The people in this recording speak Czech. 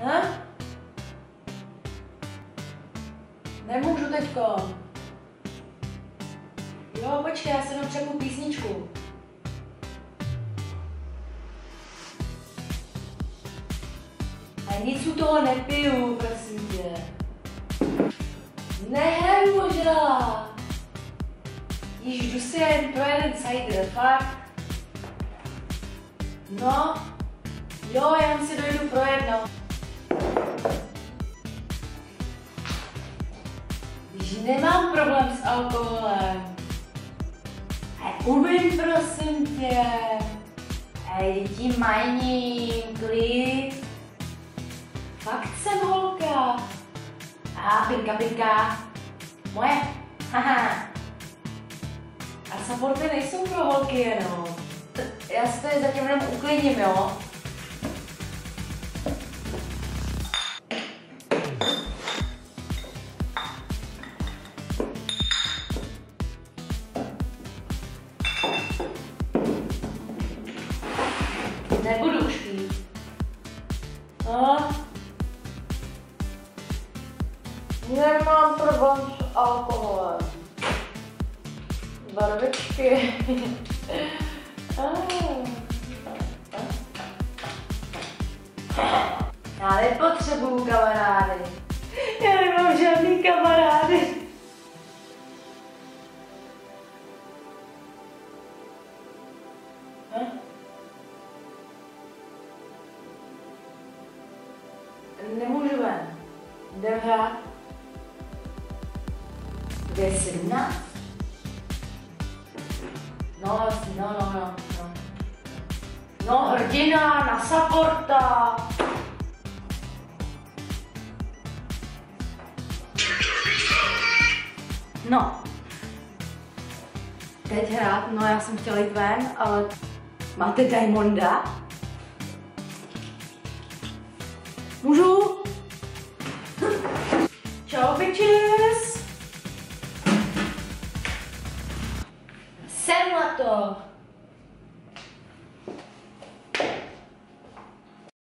Hm? Nemůžu teďko. Jo, počkej, já si jenom přepnu písničku. A nic u toho nepiju, prosím tě. Nehraju možná. Již jdu si jen pro jeden cider, fakt. No, jo, jen si dojdu pro jedno. Když nemám problém s alkoholem. Umím, prosím tě. Hej, děti majním, klid. Fakt jsem holka. Pinka. Moje. Haha. A supporty nejsou pro holky jenom. Já si tady zatím jenom uklidním, jo? Nebudu už pít. No. Nemám problém s alkoholem. Barvičky. Já nepotřebuju kamarády. Já nemám žádný kamarády. Nemůžu ven. Jdem hrát. Kde je 17? No, vlastně, no. No, hrdina na supporta. No. Teď hrát, no já jsem chtěla jít ven, ale máte Diamonda? Můžu? Čau, bitches! Jsem na to!